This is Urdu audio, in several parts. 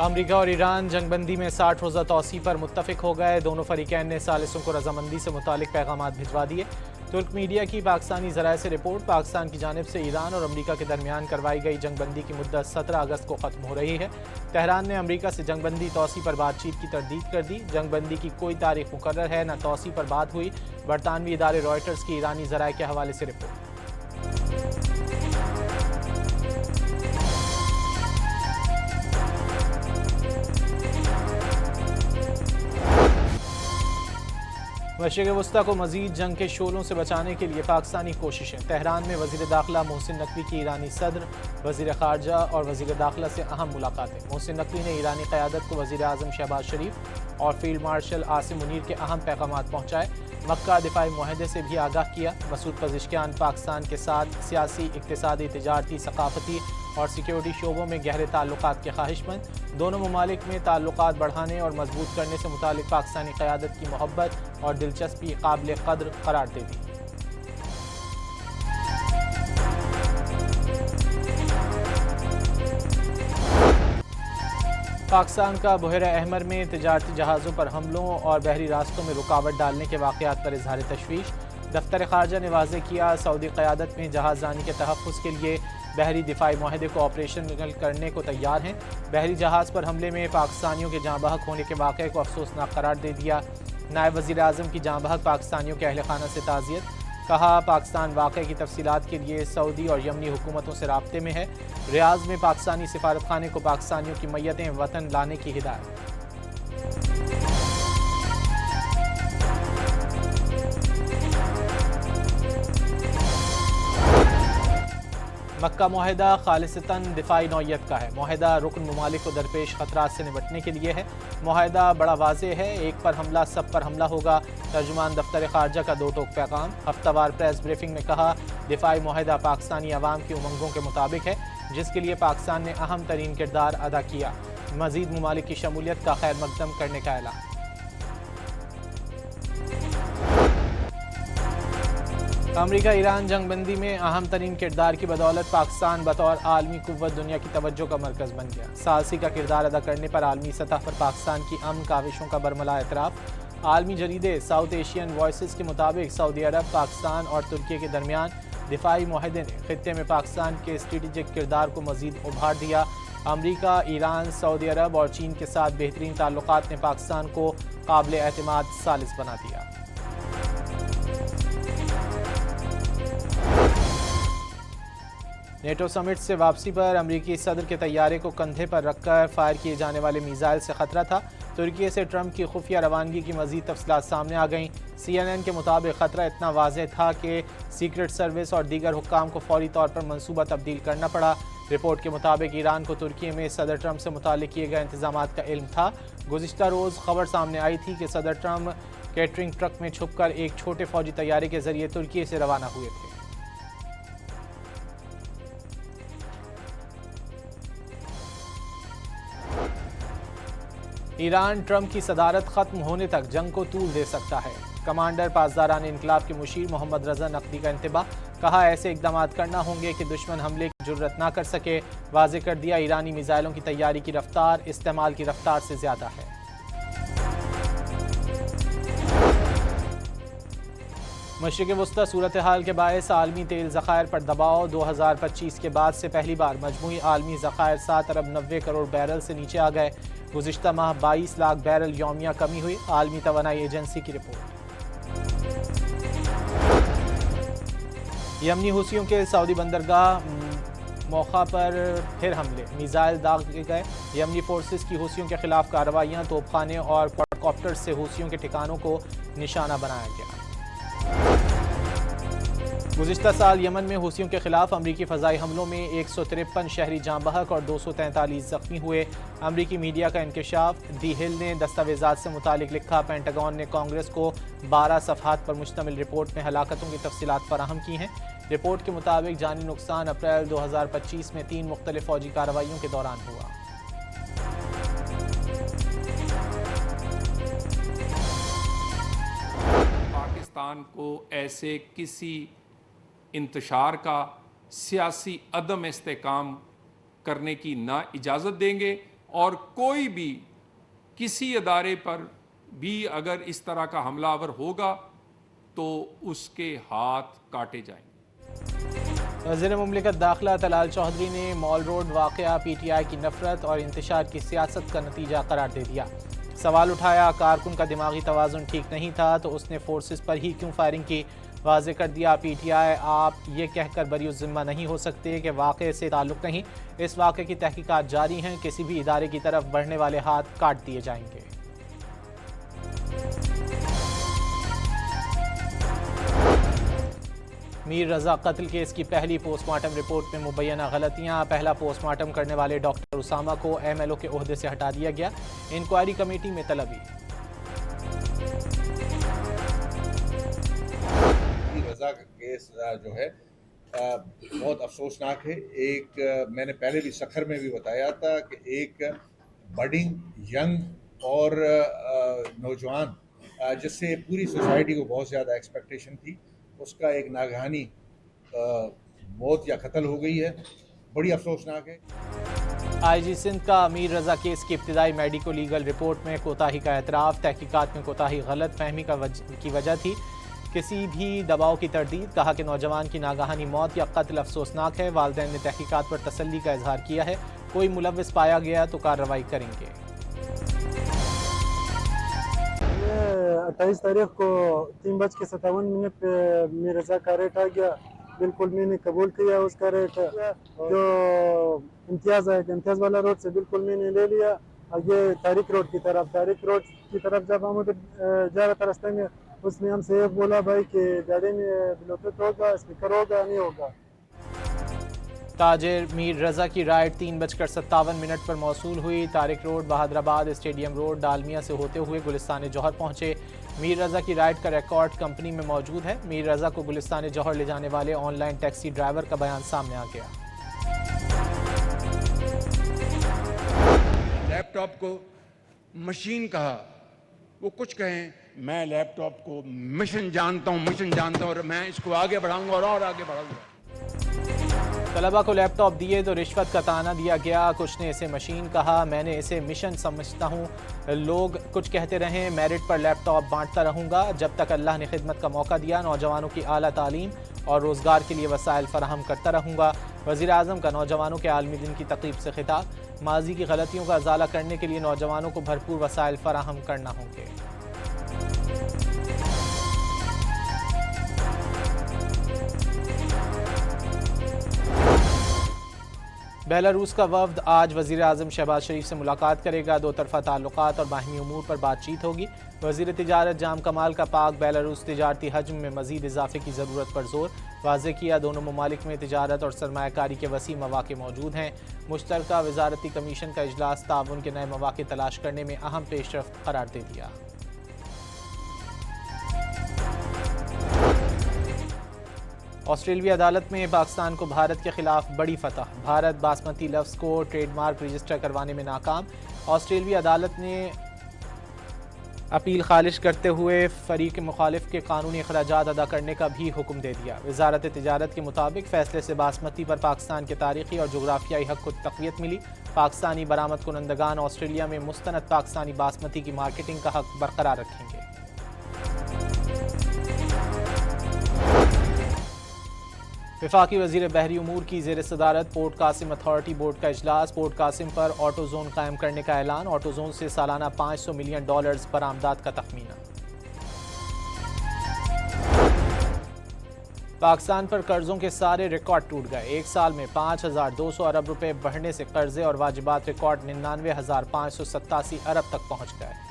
امریکہ اور ایران جنگ بندی میں 60 روزہ توسیع پر متفق ہو گئے۔ دونوں فریقین نے ثالثوں کو رضامندی سے متعلق پیغامات بھجوا دیے۔ ترک میڈیا کی پاکستانی ذرائع سے رپورٹ: پاکستان کی جانب سے ایران اور امریکہ کے درمیان کروائی گئی جنگ بندی کی مدت 17 اگست کو ختم ہو رہی ہے۔ تہران نے امریکہ سے جنگ بندی توسیع پر بات چیت کی تردید کر دی۔ جنگ بندی کی کوئی تاریخ مقرر ہے، نہ توسیع پر بات ہوئی۔ برطانوی ادارے رائٹرز کی ایرانی ذرائع کے حوالے سے رپورٹ۔ مشرق وسطیٰ کو مزید جنگ کے شعلوں سے بچانے کے لیے پاکستانی کوششیں۔ تہران میں وزیر داخلہ محسن نقوی کی ایرانی صدر، وزیر خارجہ اور وزیر داخلہ سے اہم ملاقاتیں۔ محسن نقوی نے ایرانی قیادت کو وزیر اعظم شہباز شریف اور فیلڈ مارشل عاصم منیر کے اہم پیغامات پہنچائے۔ مکہ دفاعی معاہدے سے بھی آگاہ کیا۔ مسعود پزشکیان پاکستان کے ساتھ سیاسی، اقتصادی، تجارتی، ثقافتی اور سیکیورٹی شعبوں میں گہرے تعلقات کے خواہش مند۔ دونوں ممالک میں تعلقات بڑھانے اور مضبوط کرنے سے متعلق پاکستانی قیادت کی محبت اور دلچسپی قابل قدر قرار دے دی۔ پاکستان کا بحیرہ احمر میں تجارتی جہازوں پر حملوں اور بحری راستوں میں رکاوٹ ڈالنے کے واقعات پر اظہار تشویش۔ دفتر خارجہ نے واضح کیا، سعودی قیادت میں جہاز رانی کے تحفظ کے لیے بحری دفاعی معاہدے کو آپریشنل کرنے کو تیار ہیں۔ بحری جہاز پر حملے میں پاکستانیوں کے جاں بحق ہونے کے واقعے کو افسوسناک قرار دے دیا۔ نائب وزیر اعظم کی جاں بحق پاکستانیوں کے اہل خانہ سے تعزیت۔ کہا، پاکستان واقعے کی تفصیلات کے لیے سعودی اور یمنی حکومتوں سے رابطے میں ہے۔ ریاض میں پاکستانی سفارت خانے کو پاکستانیوں کی میتیں وطن لانے کی ہدایت۔ مکہ معاہدہ خالصتاً دفاعی نوعیت کا ہے۔ معاہدہ رکن ممالک کو درپیش خطرات سے نمٹنے کے لیے ہے۔ معاہدہ بڑا واضح ہے، ایک پر حملہ سب پر حملہ ہوگا۔ ترجمان دفتر خارجہ کا دو ٹوک پیغام۔ ہفتہ وار پریس بریفنگ میں کہا، دفاعی معاہدہ پاکستانی عوام کی امنگوں کے مطابق ہے، جس کے لیے پاکستان نے اہم ترین کردار ادا کیا۔ مزید ممالک کی شمولیت کا خیر مقدم کرنے کا اعلان۔ امریکہ ایران جنگ بندی میں اہم ترین کردار کی بدولت پاکستان بطور عالمی قوت دنیا کی توجہ کا مرکز بن گیا۔ ثالثی کا کردار ادا کرنے پر عالمی سطح پر پاکستان کی امن کاوشوں کا برملا اعتراف۔ عالمی جریدے ساؤتھ ایشین وائسز کے مطابق سعودی عرب، پاکستان اور ترکی کے درمیان دفاعی معاہدے نے خطے میں پاکستان کے اسٹریٹجک کردار کو مزید ابھار دیا۔ امریکہ، ایران، سعودی عرب اور چین کے ساتھ بہترین تعلقات نے پاکستان کو قابل اعتماد ثالث بنا دیا۔ نیٹو سمٹ سے واپسی پر امریکی صدر کے طیارے کو کندھے پر رکھ کر فائر کیے جانے والے میزائل سے خطرہ تھا۔ ترکی سے ٹرمپ کی خفیہ روانگی کی مزید تفصیلات سامنے آ گئیں۔ CNN کے مطابق خطرہ اتنا واضح تھا کہ سیکرٹ سروس اور دیگر حکام کو فوری طور پر منصوبہ تبدیل کرنا پڑا۔ رپورٹ کے مطابق ایران کو ترکی میں صدر ٹرمپ سے متعلق کیے گئے انتظامات کا علم تھا۔ گزشتہ روز خبر سامنے آئی تھی کہ صدر ٹرمپ کیٹرنگ ٹرک میں چھپ کر ایک چھوٹے فوجی طیارے کے ذریعے ترکی سے روانہ ہوئے تھے۔ ایران ٹرمپ کی صدارت ختم ہونے تک جنگ کو طول دے سکتا ہے۔ کمانڈر پاسداران انقلاب کے مشیر محمد رضا نقوی کا انتباہ۔ کہا، ایسے اقدامات کرنا ہوں گے کہ دشمن حملے کی جرات نہ کر سکے۔ واضح کر دیا، ایرانی میزائلوں کی تیاری کی رفتار استعمال کی رفتار سے زیادہ ہے۔ مشرق وسطیٰ صورتحال کے باعث عالمی تیل ذخائر پر دباؤ۔ 2025 کے بعد سے پہلی بار مجموعی عالمی ذخائر 7 ارب 90 کروڑ بیرل سے نیچے آ گئے۔ گزشتہ ماہ 22 لاکھ بیرل یومیہ کمی ہوئی۔ عالمی توانائی ایجنسی کی رپورٹ۔ یمنی حوثیوں کے سعودی بندرگاہ موخا پر پھر حملے، میزائل داغے گئے۔ یمنی فورسز کی حوثیوں کے خلاف کارروائیاں، توپ خانے اور کوڈکاپٹر سے حوثیوں کے ٹھکانوں کو نشانہ بنایا گیا۔ گزشتہ سال یمن میں حوثیوں کے خلاف امریکی فضائی حملوں میں 153 شہری جاں بحق اور 243 زخمی ہوئے۔ امریکی میڈیا کا انکشاف۔ دی ہل نے دستاویزات سے متعلق لکھا، پینٹاگون نے کانگریس کو 12 صفحات پر مشتمل رپورٹ میں ہلاکتوں کی تفصیلات فراہم کی ہیں۔ رپورٹ کے مطابق جانی نقصان اپریل 2025 میں 3 مختلف فوجی کارروائیوں کے دوران ہوا۔ پاکستان کو ایسے کسی انتشار کا سیاسی عدم استحکام کرنے کی نہ اجازت دیں گے اور کوئی بھی کسی ادارے پر بھی اگر اس طرح کا حملہ آور ہوگا تو اس کے ہاتھ کاٹے جائیں گے۔ وزیر مملکت داخلہ طلال چودھری نے مال روڈ واقعہ پی ٹی آئی کی نفرت اور انتشار کی سیاست کا نتیجہ قرار دے دیا۔ سوال اٹھایا، کارکن کا دماغی توازن ٹھیک نہیں تھا تو اس نے فورسز پر ہی کیوں فائرنگ کی؟ واضح کر دیا پی ٹی آئی آپ یہ کہہ کر بری الذمہ نہیں ہو سکتے کہ واقعے سے تعلق نہیں، اس واقعے کی تحقیقات جاری ہیں، کسی بھی ادارے کی طرف بڑھنے والے ہاتھ کاٹ دیے جائیں گے۔ میر رضا قتل کیس کی پہلی پوسٹ مارٹم رپورٹ میں مبینہ غلطیاں، پہلا پوسٹ مارٹم کرنے والے ڈاکٹر اسامہ کو ایم ایل او کے عہدے سے ہٹا دیا گیا، انکوائری کمیٹی میں طلبی۔ رضا کا کیس جو ہے بہت افسوسناک ہے۔ ایک میں نے پہلے بھی سکھر میں بھی بتایا تھا کہ ایک بڈنگ ینگ اور نوجوان جس سے پوری سوسائٹی کو بہت زیادہ ایکسپیکٹیشن تھی، اس کا ایک ناگہانی موت یا قتل ہو گئی ہے، بڑی افسوسناک ہے۔ آئی جی سندھ کا میر رضا کیس کی ابتدائی میڈیکو لیگل رپورٹ میں کوتاہی کا اعتراف، تحقیقات میں کوتاہی غلط فہمی کی وجہ تھی، کسی بھی دباؤ کی تردید، کہا کہ نوجوان کی ناگہانی موت یا قتل افسوسناک ہے، والدین نے تحقیقات پر تسلی کا اظہار کیا ہے، کوئی ملوث پایا گیا تو کارروائی کریں گے۔ 28 تاریخ کو 3:57 پہ میر رضا کا ریٹ آ گیا، بالکل میں نے قبول کیا اس کا ریٹ، جو امتیاز ہے امتیاز والا روڈ سے بالکل میں نے لے لیا، یہ تاریخ روڈ کی طرف جب ہم ادھر جا رہا تھا راستے میں، اس نے ہم سے بولا بھائی کہ گاڑی میں بلوٹوتھ ہوگا، اسپیکر ہوگا، نہیں ہوگا۔ تاجر میر رضا کی رائڈ 3:57 پر موصول ہوئی، طارق روڈ، بہادر آباد، اسٹیڈیم روڈ، ڈالمیا سے ہوتے ہوئے گلستان جوہر پہنچے۔ میر رضا کی رائڈ کا ریکارڈ کمپنی میں موجود ہے۔ میر رضا کو گلستان جوہر لے جانے والے آن لائن ٹیکسی ڈرائیور کا بیان سامنے آ گیا۔ لیپ ٹاپ کو مشین کہا، وہ کچھ کہیں، میں لیپ ٹاپ کو مشن جانتا ہوں اور میں اس کو آگے بڑھاؤں گا اور آگے بڑھاؤں گا۔ طلبہ کو لیپ ٹاپ دیے تو رشوت کا طعنہ دیا گیا، کچھ نے اسے مشین کہا، میں نے اسے مشن سمجھتا ہوں، لوگ کچھ کہتے رہیں، میرٹ پر لیپ ٹاپ بانٹتا رہوں گا جب تک اللہ نے خدمت کا موقع دیا، نوجوانوں کی اعلیٰ تعلیم اور روزگار کے لیے وسائل فراہم کرتا رہوں گا۔ وزیر اعظم کا نوجوانوں کے عالمی دن کی تقریب سے خطاب، ماضی کی غلطیوں کا ازالہ کرنے کے لیے نوجوانوں کو بھرپور وسائل فراہم کرنا ہوں گے۔ بیلاروس کا وفد آج وزیر اعظم شہباز شریف سے ملاقات کرے گا، دو طرفہ تعلقات اور باہمی امور پر بات چیت ہوگی۔ وزیر تجارت جام کمال کا پاک بیلاروس تجارتی حجم میں مزید اضافے کی ضرورت پر زور، واضح کیا دونوں ممالک میں تجارت اور سرمایہ کاری کے وسیع مواقع موجود ہیں۔ مشترکہ وزارتی کمیشن کا اجلاس تعاون کے نئے مواقع تلاش کرنے میں اہم پیش رفت قرار دے دیا۔ آسٹریلوی عدالت میں پاکستان کو بھارت کے خلاف بڑی فتح، بھارت باسمتی لفظ کو ٹریڈ مارک رجسٹر کروانے میں ناکام۔ آسٹریلوی عدالت نے اپیل خارج کرتے ہوئے فریق مخالف کے قانونی اخراجات ادا کرنے کا بھی حکم دے دیا۔ وزارت تجارت کے مطابق فیصلے سے باسمتی پر پاکستان کے تاریخی اور جغرافیائی حق کو تقویت ملی، پاکستانی برآمد کنندگان آسٹریلیا میں مستند پاکستانی باسمتی کی مارکیٹنگ کا حق برقرار رکھیں گے۔ وفاقی وزیر بحری امور کی زیر صدارت پورٹ قاسم اتھارٹی بورڈ کا اجلاس، پورٹ قاسم پر آٹو زون قائم کرنے کا اعلان، آٹو زون سے سالانہ $500 ملین برآمدات کا تخمینہ۔ پاکستان پر قرضوں کے سارے ریکارڈ ٹوٹ گئے، ایک سال میں 5200 ارب روپے بڑھنے سے قرضے اور واجبات ریکارڈ 99,587 ارب تک پہنچ گئے۔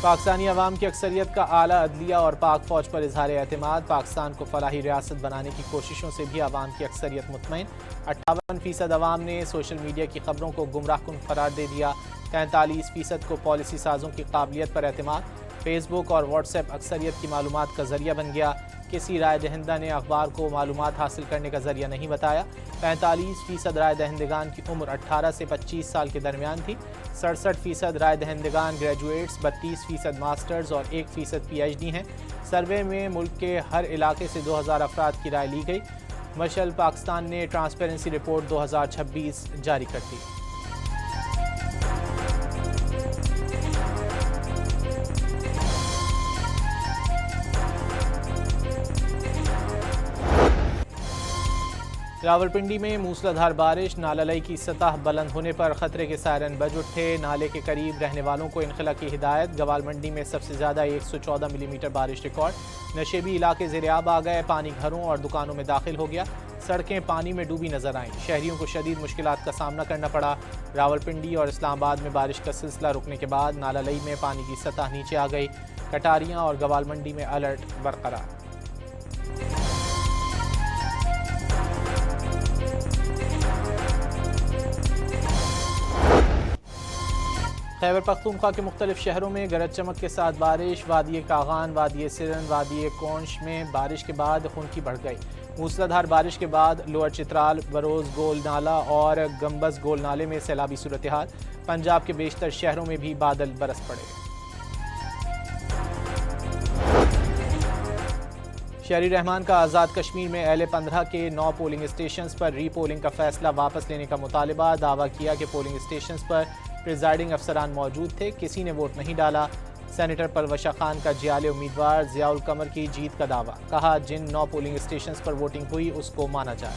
پاکستانی عوام کی اکثریت کا اعلیٰ عدلیہ اور پاک فوج پر اظہار اعتماد، پاکستان کو فلاحی ریاست بنانے کی کوششوں سے بھی عوام کی اکثریت مطمئن، 58% عوام نے سوشل میڈیا کی خبروں کو گمراہ کن قرار دے دیا، 43% کو پالیسی سازوں کی قابلیت پر اعتماد، فیس بک اور واٹس ایپ اکثریت کی معلومات کا ذریعہ بن گیا، کسی رائے دہندہ نے اخبار کو معلومات حاصل کرنے کا ذریعہ نہیں بتایا، 45% رائے دہندگان کی عمر 18 سے 25 سال کے درمیان تھی، 67% رائے دہندگان گریجویٹس، 32% ماسٹرز اور 1% PhD ہیں۔ سروے میں ملک کے ہر علاقے سے 2000 افراد کی رائے لی گئی، مشعل پاکستان نے ٹرانسپیرنسی رپورٹ 2026 جاری کر دی۔ راولپنڈی میں موسلادھار بارش، نالہ لئی کی سطح بلند ہونے پر خطرے کے سائرن بج اٹھے، نالے کے قریب رہنے والوں کو انخلا کی ہدایت۔ گوال منڈی میں سب سے زیادہ 114 ملی میٹر بارش ریکارڈ، نشیبی علاقے زیر آب آ گئے، پانی گھروں اور دکانوں میں داخل ہو گیا، سڑکیں پانی میں ڈوبی نظر آئیں، شہریوں کو شدید مشکلات کا سامنا کرنا پڑا۔ راولپنڈی اور اسلام آباد میں بارش کا سلسلہ رکنے کے بعد نالہ لئی میں پانی کی سطح نیچے آ گئی، کٹاریاں اور گوال منڈی میں الرٹ برقرار۔ خیبر پختونخوا کے مختلف شہروں میں گرج چمک کے ساتھ بارش، وادی کاغان، وادی سرن، وادی کونش میں بارش کے بعد خنکی بڑھ گئی۔ موسلادھار بارش کے بعد لوئر چترال، بروز گول نالہ اور گمبز گول نالے میں سیلابی صورتحال، پنجاب کے بیشتر شہروں میں بھی بادل برس پڑے۔ شہری رحمان کا آزاد کشمیر میں اہل 15 کے 9 پولنگ اسٹیشنز پر ری پولنگ کا فیصلہ واپس لینے کا مطالبہ، دعویٰ کیا کہ پولنگ اسٹیشنز پر پریزائڈنگ افسران موجود تھے، کسی نے ووٹ نہیں ڈالا۔ سینیٹر پروشہ خان کا جیالے امیدوار ضیاء القمر کی جیت کا دعویٰ، کہا جن 9 پولنگ اسٹیشنز پر ووٹنگ ہوئی اس کو مانا جائے۔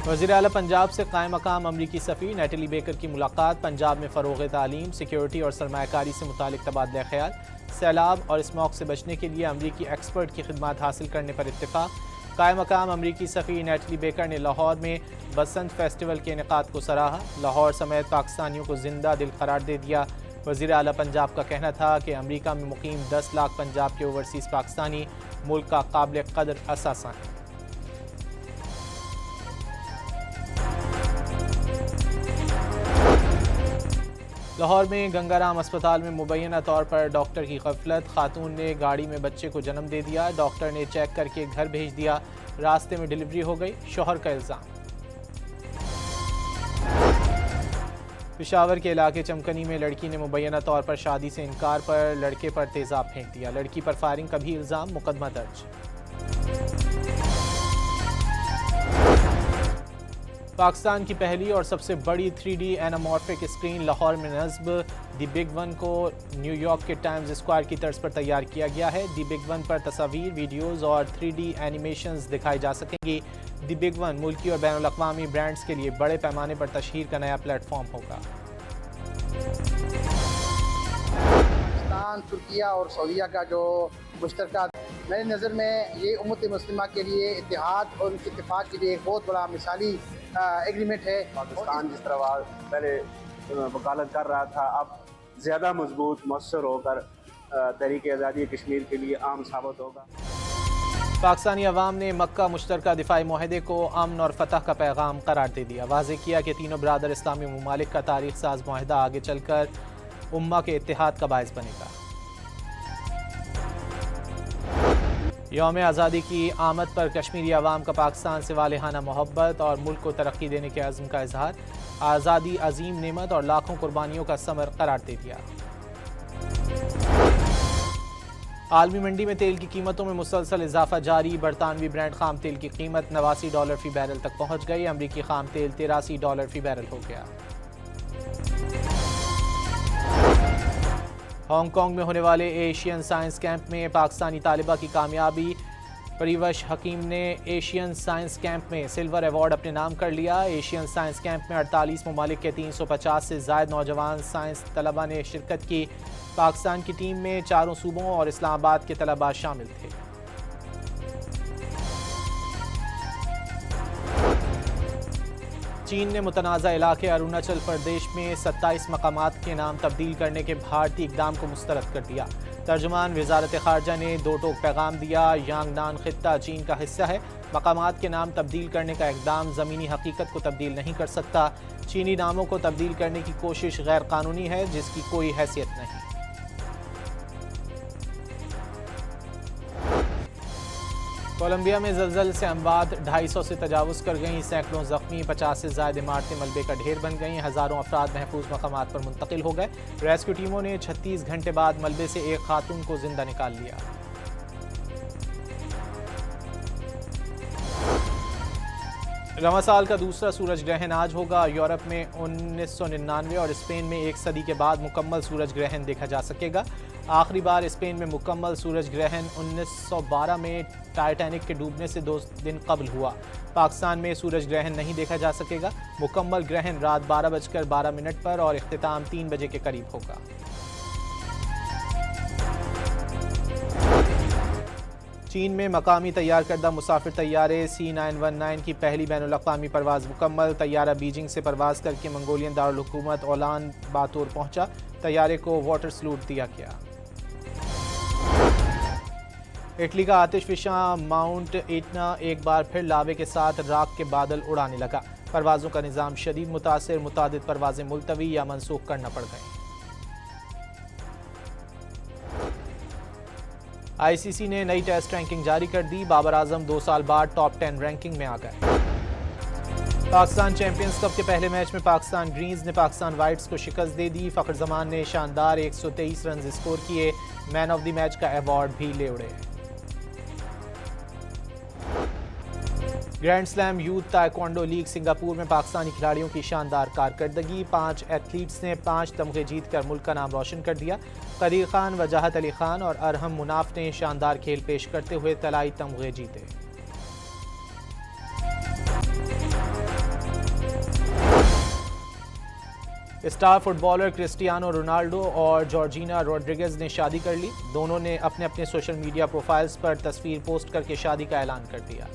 وزیر اعلیٰ پنجاب سے قائم مقام امریکی سفیر نیٹلی بیکر کی ملاقات، پنجاب میں فروغ تعلیم، سیکیورٹی اور سرمایہ کاری سے متعلق تبادلہ خیال، سیلاب اور اسموگ سے بچنے کے لیے امریکی ایکسپرٹ کی خدمات حاصل کرنے پر اتفاق۔ قائم مقام امریکی سفیر نیٹلی بیکر نے لاہور میں بسنت فیسٹیول کے انعقاد کو سراہا، لاہور سمیت پاکستانیوں کو زندہ دل قرار دے دیا۔ وزیر اعلیٰ پنجاب کا کہنا تھا کہ امریکہ میں مقیم 10 لاکھ پنجاب کے اوورسیز پاکستانی ملک کا قابل قدر اثاثہ ہیں۔ لاہور میں گنگا رام اسپتال میں مبینہ طور پر ڈاکٹر کی غفلت، خاتون نے گاڑی میں بچے کو جنم دے دیا، ڈاکٹر نے چیک کر کے گھر بھیج دیا، راستے میں ڈیلیوری ہو گئی، شوہر کا الزام۔ پشاور کے علاقے چمکنی میں لڑکی نے مبینہ طور پر شادی سے انکار پر لڑکے پر تیزاب پھینک دیا، لڑکی پر فائرنگ کا بھی الزام، مقدمہ درج۔ پاکستان کی پہلی اور سب سے بڑی 3D اینامورفک اسکرین لاہور میں نصب، دی بگ ون کو نیو یارک کے ٹائمز اسکوائر کی طرز پر تیار کیا گیا ہے۔ دی بگ ون پر تصاویر، ویڈیوز اور 3D اینیمیشنز دکھائی جا سکیں گی۔ دی بگ ون ملکی اور بین الاقوامی برانڈز کے لیے بڑے پیمانے پر تشہیر کا نیا پلیٹ فارم ہوگا۔ پاکستان، ترکیہ اور سعودیہ کا جو مشترکہ، میری نظر میں یہ امت مسلمہ کے لیے اتحاد اور اتفاق کے لیے ایک بہت بڑا مثالی ایگریمنٹ ہے۔ پاکستان جس طرح پہلے وکالت کر رہا تھا، اب زیادہ مضبوط مؤثر ہو کر تحریک آزادی کشمیر کے لیے عام ثابت ہوگا۔ پاکستانی عوام نے مکہ مشترکہ دفاعی معاہدے کو امن اور فتح کا پیغام قرار دے دیا، واضح کیا کہ تینوں برادر اسلامی ممالک کا تاریخ ساز معاہدہ آگے چل کر امہ کے اتحاد کا باعث بنے گا۔ یوم آزادی کی آمد پر کشمیری عوام کا پاکستان سے والہانہ محبت اور ملک کو ترقی دینے کے عزم کا اظہار، آزادی عظیم نعمت اور لاکھوں قربانیوں کا ثمر قرار دے دیا۔ عالمی منڈی میں تیل کی قیمتوں میں مسلسل اضافہ جاری، برطانوی برانڈ خام تیل کی قیمت $89 فی بیرل تک پہنچ گئی، امریکی خام تیل $83 فی بیرل ہو گیا۔ ہانگ کانگ میں ہونے والے ایشین سائنس کیمپ میں پاکستانی طالبہ کی کامیابی، پریوش حکیم نے ایشین سائنس کیمپ میں سلور ایوارڈ اپنے نام کر لیا۔ ایشین سائنس کیمپ میں 48 ممالک کے 350 سے زائد نوجوان سائنس طلبہ نے شرکت کی۔ پاکستان کی ٹیم میں 4 صوبوں اور اسلام آباد کے طلبہ شامل تھے۔ چین نے متنازع علاقے اروناچل پردیش میں 27 مقامات کے نام تبدیل کرنے کے بھارتی اقدام کو مسترد کر دیا۔ ترجمان وزارت خارجہ نے 2 ٹوک پیغام دیا، یانگ نان خطہ چین کا حصہ ہے، مقامات کے نام تبدیل کرنے کا اقدام زمینی حقیقت کو تبدیل نہیں کر سکتا، چینی ناموں کو تبدیل کرنے کی کوشش غیر قانونی ہے جس کی کوئی حیثیت نہیں۔ کولمبیا میں زلزلے سے اموات 250 سے تجاوز کر گئیں، سینکڑوں زخمی، 50 سے زائد عمارتیں ملبے کا ڈھیر بن گئیں، ہزاروں افراد محفوظ مقامات پر منتقل ہو گئے۔ ریسکیو ٹیموں نے 36 گھنٹے بعد ملبے سے ایک خاتون کو زندہ نکال لیا۔ رواں سال کا دوسرا سورج گرہن آج ہوگا۔ یورپ میں 1999 اور اسپین میں ایک صدی کے بعد مکمل سورج گرہن دیکھا جا سکے گا۔ آخری بار اسپین میں مکمل سورج گرہن 1912 میں ٹائٹینک کے ڈوبنے سے 2 دن قبل ہوا۔ پاکستان میں سورج گرہن نہیں دیکھا جا سکے گا۔ مکمل گرہن رات 12:12 پر اور اختتام 3 بجے کے قریب ہوگا۔ چین میں مقامی تیار کردہ مسافر طیارے C919 کی پہلی بین الاقوامی پرواز مکمل۔ طیارہ بیجنگ سے پرواز کر کے منگولین دارالحکومت اولان باتور پہنچا۔ طیارے کو واٹر سلوٹ دیا گیا۔ اٹلی کا آتش فشاں ماؤنٹ ایٹنا ایک بار پھر لاوے کے ساتھ راکھ کے بادل اڑانے لگا۔ پروازوں کا نظام شدید متاثر، متعدد پروازیں ملتوی یا منسوخ کرنا پڑ گئیں۔ آئی سی سی نے نئی ٹیسٹ رینکنگ جاری کر دی۔ بابر اعظم 2 سال بعد ٹاپ 10 رینکنگ میں آ گئے۔ پاکستان چیمپئنز کپ کے پہلے میچ میں پاکستان گرینز نے پاکستان وائٹس کو شکست دے دی۔ فخر زمان نے شاندار 123 رنز اسکور کیے، مین آف دی میچ کا ایوارڈ بھی لے اڑے۔ Grand slam youth taekwondo league Singapore میں پاکستانی کھلاڑیوں کی شاندار کارکردگی، 5 ایتھلیٹس نے 5 تمغے جیت کر ملک کا نام روشن کر دیا۔ قدیر خان، وجاہت علی خان اور ارحم مناف نے شاندار کھیل پیش کرتے ہوئے طلائی تمغے جیتے۔ Star footballer Cristiano Ronaldo اور جارجینا روڈریگز نے شادی کر لی۔ دونوں نے اپنے سوشل میڈیا پروفائلز پر تصویر پوسٹ کر کے شادی کا اعلان کر دیا۔